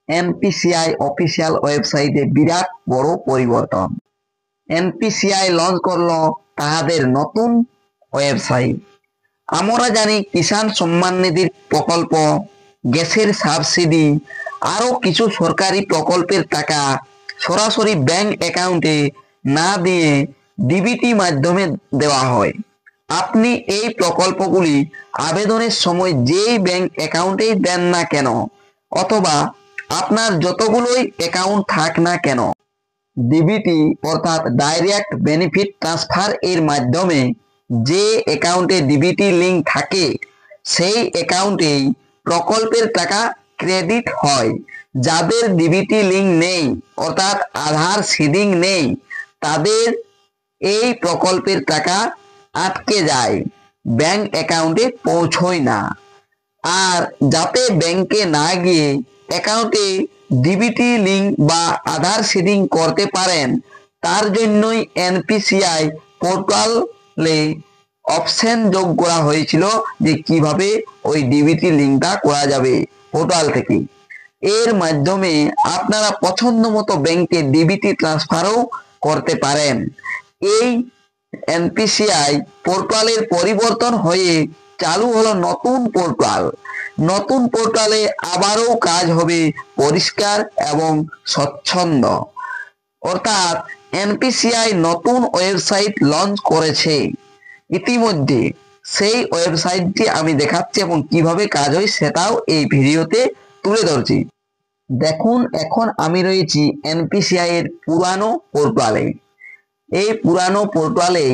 NPCI official ওয়েবসাইটে বিরাট বড় পরিবর্তন। এনপিসিআই লঞ্চ করলো তাহাদের নতুন ওয়েবসাইট। আমরা জানি কিষাণ সম্মান নিধির প্রকল্প, গ্যাসের সাবসিডি, আরো কিছু সরকারি প্রকল্পের টাকা সরাসরি ব্যাংক অ্যাকাউন্টে না দিয়ে ডিবিটি মাধ্যমে দেওয়া হয়। আপনি এই প্রকল্পগুলি আবেদনের সময় যেই ব্যাংক অ্যাকাউন্টেই দেন না কেন, অথবা আপনার যতগুলোই অ্যাকাউন্ট থাক না কেন, ডিবিটি অর্থাৎ ডাইরেক্ট বেনিফিট ট্রান্সফার এর মাধ্যমে যে অ্যাকাউন্টে ডিবিটি লিঙ্ক থাকে সেই অ্যাকাউন্টেই প্রকল্পের টাকা ক্রেডিট হয়। যাদের ডিবিটি লিঙ্ক নেই অর্থাৎ আধার সিডিং নেই, তাদের এই প্রকল্পের টাকা আটকে যায়, ব্যাংক অ্যাকাউন্টে পৌঁছয় না। আর যাতে ব্যাংকে না গিয়ে অ্যাকাউন্টে ডিবিটি লিঙ্ক বা আধার সিডিং করতে পারেন, তার জন্যই এনপিসিআই পোর্টালে অপশন যোগ করা হয়েছিল যে কিভাবে ওই ডিবিটি লিঙ্কটা করা যাবে পোর্টাল থেকে। এর মাধ্যমে আপনারা পছন্দ মতো ব্যাংকে ডিবিটি ট্রান্সফারও করতে পারেন। এই এনপিসিআই পোর্টালের পরিবর্তন হয়ে চালু হলো নতুন পোর্টাল। নতুন পোর্টালে আবারও কাজ হবে পরিষ্কার এবং স্বচ্ছন্দ। অর্থাৎ এনপিসিআই নতুন ওয়েবসাইট লঞ্চ করেছে ইতিমধ্যে। সেই ওয়েবসাইটটি আমি দেখাচ্ছি এবং কিভাবে কাজ হয় সেটাও এই ভিডিওতে তুলে ধরছি। দেখুন, এখন আমি রয়েছি এনপিসিআই এর পুরানো পোর্টালে। এই পুরানো পোর্টালে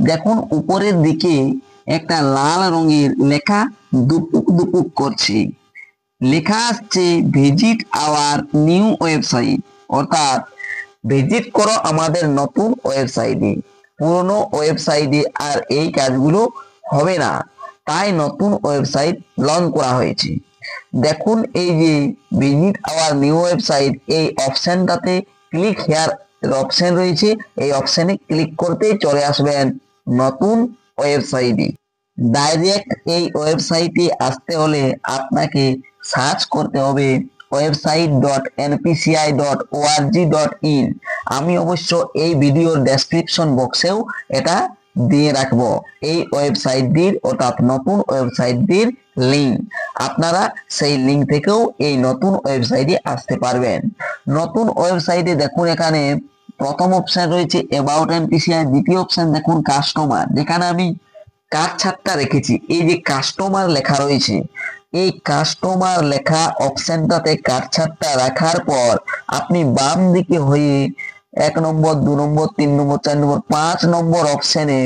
দেখুন উপরের দিকে একটা লাল রঙের লেখা দুপুক দুপুক করছে। লেখা আসছে ভিজিট আওয়ার নিউ ওয়েবসাইট, অর্থাৎ ভিজিট করো আমাদের নতুন ওয়েবসাইটে। পুরনো ওয়েবসাইটে আর এই কাজগুলো হবে না, তাই নতুন ওয়েবসাইট লঞ্চ করা হয়েছে। দেখুন এই যে ভিজিট আওয়ার নিউ ওয়েবসাইট, এই অপশনটাতে ক্লিক হেয়ার অপশন রয়েছে। এই অপশনে ক্লিক করতেই চলে আসবেন নতুন ওয়েবসাইটে। ডাইরেক্ট এই ওয়েবসাইটে আসতে হলে আপনাকে সার্চ করতে হবে website.npci.org.in। আমি অবশ্য এই ভিডিওর ডেসক্রিপশন বক্সেও এটা দিয়ে রাখবো, এই ওয়েবসাইটটির অর্থাৎ নতুন ওয়েবসাইটটির লিঙ্ক। আপনারা সেই লিঙ্ক থেকেও এই নতুন ওয়েবসাইটে আসতে পারবেন। নতুন ওয়েবসাইটে দেখুন এখানে প্রথম অপশন রয়েছে অ্যাবাউট এনপিসিআই, দ্বিতীয় অপশন দেখুন কাস্টমার, যেখানে আমি কাটছাঁটটা রেখেছি। এই যে কাস্টমার লেখা রয়েছে, এই কাস্টমার লেখা অপশনটাতে কাটছাঁটটা রাখার পর আপনি বাম দিকে হয়ে 1 নম্বর, 2 নম্বর, 3 নম্বর, 4 নম্বর, 5 নম্বর অপশনে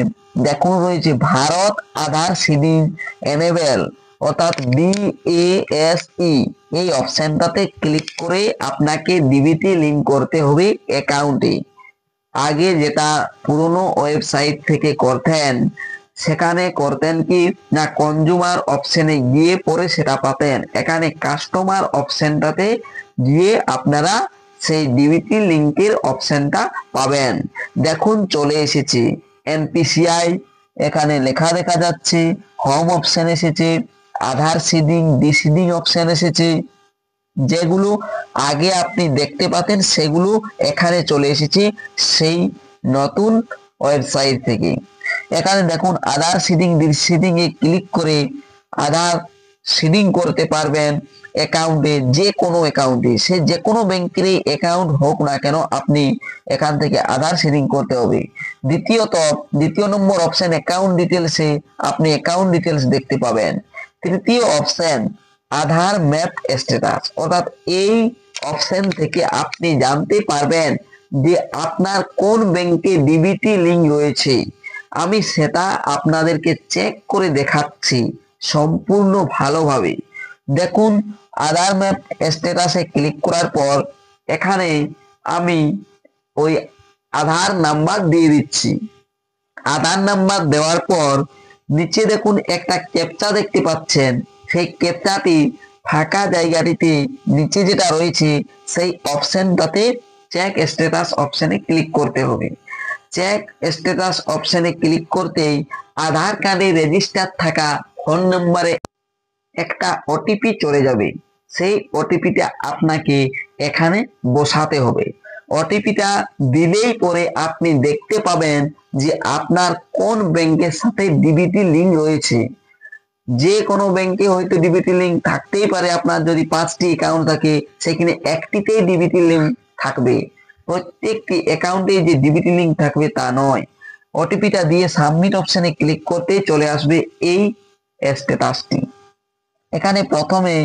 দেখুন রয়েছে ভারত আধার সিডিং এনেবেল, অর্থাৎ BASE। এই অপশনটাতে ক্লিক করে আপনাকে ডিবিটি লিঙ্ক করতে হবে অ্যাকাউন্টে। আগে যেটা পুরনো ওয়েবসাইট থেকে করতেন, সেখানে করতেন কি না কনজিউমার অপশনে গিয়ে পরে সেটা পাতেন। এখানে কাস্টমার অপশনটাতে গিয়ে আপনারা সেই ডিবিটি লিঙ্কের অপশনটা পাবেন। দেখুন চলে এসেছে এনপিসিআই, এখানে লেখা দেখা যাচ্ছে, হোম অপশন এসেছে, আধার সিডিং ডিসিডিং অপশন এসেছে। যেগুলো আগে আপনি দেখতে পাতেন সেগুলো এখানে চলে এসেছে সেই নতুন ওয়েবসাইট থেকে। এখানে দেখুন আধার সিডিং ডিসিডিং এ ক্লিক করে আধার সিডিং করতে পারবেন অ্যাকাউন্টে, যে কোনো অ্যাকাউন্টে, সে যে কোনো ব্যাংকের অ্যাকাউন্ট হোক না কেন, আপনি এখান থেকে আধার সিডিং করতে হবে। দ্বিতীয় নম্বর অপশন অ্যাকাউন্ট ডিটেলসে আপনি অ্যাকাউন্ট ডিটেলস দেখতে পাবেন। তৃতীয় অপশন আধার ম্যাপ স্ট্যাটাস, অর্থাৎ এই অপশন থেকে আপনি জানতে পারবেন যে আপনার কোন ব্যাংকে ডিবিটি লিঙ্ক রয়েছে। আমি সেটা আপনাদেরকে চেক করে দেখাচ্ছি সম্পূর্ণ ভালোভাবে। দেখুন আধার ম্যাপ স্ট্যাটাসে ক্লিক করার পর এখানে আমি ওই আধার নাম্বার দিয়ে দিচ্ছি। আধার নাম্বার দেওয়ার পর নিচে দেখুন একটা ক্যাপচা দেখতে পাচ্ছেন, সেই ক্যাপচাটি ফাঁকা জায়গাটিতে নিচে যেটা রয়েছে সেই অপশনটাতে চেক স্ট্যাটাস অপশনে ক্লিক করতে হবে। চেক স্ট্যাটাস অপশনে ক্লিক করতেই আধার কার্ডে রেজিস্টার থাকা ফোন নম্বরে একটা ওটিপি চলে যাবে। সেই ওটিপিটা আপনাকে এখানে বসাতে হবে। ওটিপিটা দিলেই পরে আপনি দেখতে পাবেন যে আপনার কোন ব্যাংকের সাথে ডিবিটি লিঙ্ক রয়েছে। যে কোনো ব্যাংকে হয়তো ডিবিটি লিঙ্ক থাকতেই পারে, আপনার যদি 5টি অ্যাকাউন্ট থাকে সেখানে একটিতেই ডিবিটি লিঙ্ক থাকবে, প্রত্যেকটি অ্যাকাউন্টে যে ডিবিটি লিঙ্ক থাকবে তা নয়। ওটিপিটা দিয়ে সাবমিট অপশনে ক্লিক করতে চলে আসবে এই স্ট্যাটাসটি। এখানে প্রথমে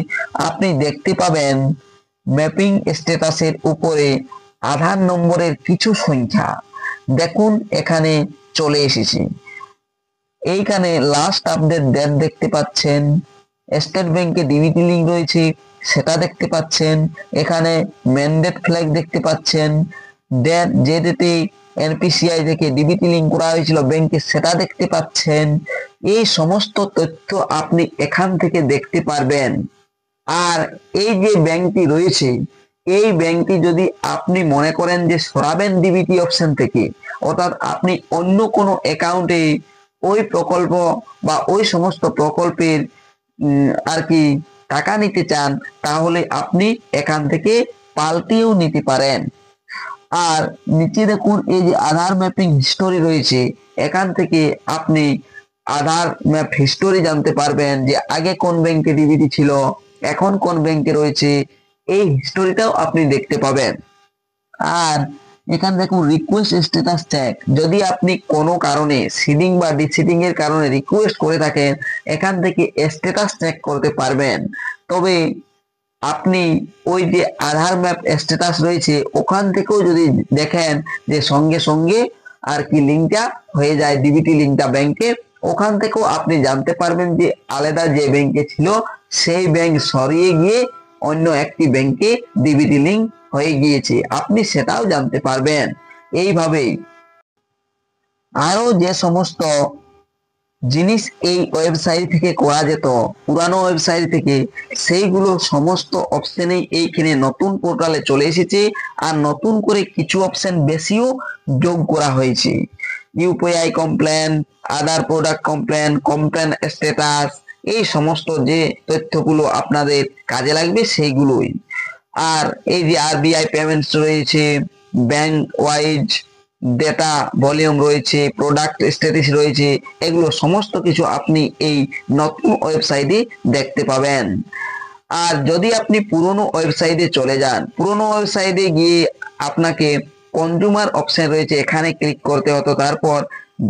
আপনি দেখতে পাবেন ম্যাপিং স্ট্যাটাসের উপরে আধার নম্বরের কিছু সংখ্যা, দেখুন এখানে চলে এসেছে। এইখানে লাস্ট আপডেট ডেট দেখতে পাচ্ছেন, স্টেট ব্যাংকে ডিবিটি লিঙ্ক রয়েছে সেটা দেখতে পাচ্ছেন, এখানে ম্যান্ডেট ফ্ল্যাগ দেখতে পাচ্ছেন, ডেট যে ডেটে এনপিসিআই থেকে ডিবিটি লিঙ্ক করা হয়েছিল ব্যাংকে সেটা দেখতে পাচ্ছেন। এই সমস্ত তথ্য আপনি এখান থেকে দেখতে পারবেন। আর এই যে ব্যাংকটি রয়েছে, এই ব্যাংকটি যদি আপনি মনে করেন যে সরাবেন ডিবিটি অপশন থেকে, অর্থাৎ আপনি অন্য কোনো অ্যাকাউন্টে ওই প্রকল্প বা ওই সমস্ত প্রকল্পের আর কি টাকা নিতে চান, তাহলে আপনি এখান থেকে পাল্টিয়েও নিতে পারেন। আর নিচে দেখুন এই যে আধার ম্যাপিং হিস্টোরি রয়েছে, এখান থেকে আপনি আধার ম্যাপ হিস্টোরি জানতে পারবেন যে আগে কোন ব্যাংকে ডিবিটি ছিল, এখন কোন ব্যাংকে রয়েছে, এই হিস্টোরিটাও আপনি দেখতে পাবেন। আর এখানে দেখুন রিকোয়েস্ট স্ট্যাটাস চেক, যদি আপনি কোনো কারণে সিডিং বা ডিসিডিং এর কারণে রিকোয়েস্ট করে থাকেন, এখান থেকে স্ট্যাটাস চেক করতে পারবেন। তবে আপনি ওই যে আধার ম্যাপ স্ট্যাটাস রয়েছে ওখান থেকেও যদি দেখেন যে সঙ্গে সঙ্গে আর কি লিঙ্কটা হয়ে যায়, ডিবিটি লিঙ্কটা ব্যাংকের, ওখান থেকেও আপনি জানতে পারবেন যে আলাদা যে ব্যাংকে ছিল সেই ব্যাংক সরিয়ে গিয়ে অন্য একটি ব্যাংকে ডিবিটি লিঙ্ক হয়ে গিয়েছে, আপনি সেটাও জানতে পারবেন। এইভাবেই আরো যে সমস্ত জিনিস এই ওয়েবসাইট থেকে করা যেত পুরানো ওয়েবসাইট থেকে, সেইগুলো সমস্ত অপশনেই এইখানে নতুন পোর্টালে চলে এসেছে। আর নতুন করে কিছু অপশন বেশিও যোগ করা হয়েছে। ইউপিআই কমপ্লেন, আদার প্রোডাক্ট কমপ্লেন, কমপ্লেন স্ট্যাটাস, এই সমস্ত যে তথ্যগুলো আপনাদের কাজে লাগবে সেইগুলোই। আর এই যে আরবিআই পেমেন্টস রয়েছে, ব্যাংক ওয়াইজ ডেটা ভলিউম রয়েছে, প্রোডাক্ট স্ট্যাটাস রয়েছে, এগুলো সমস্ত কিছু আপনি এই নতুন ওয়েবসাইটে দেখতে পাবেন। আর যদি আপনি পুরনো ওয়েবসাইটে চলে যান, পুরনো ওয়েবসাইটে গিয়ে আপনাকে কনজিউমার অপশন রয়েছে এখানে ক্লিক করতে হতো, তারপর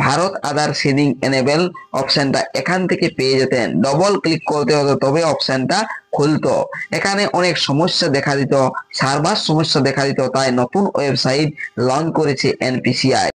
ভারত আধার সিডিং এনেবল অপশনটা এখান থেকে পেয়ে যেতেন, ডবল ক্লিক করতে হতো তবে অপশনটা খুলতো। এখানে অনেক সমস্যা দেখা দিত, সার্ভার সমস্যা দেখা দিত, তাই নতুন ওয়েবসাইট লঞ্চ করেছে এনপিসিআই।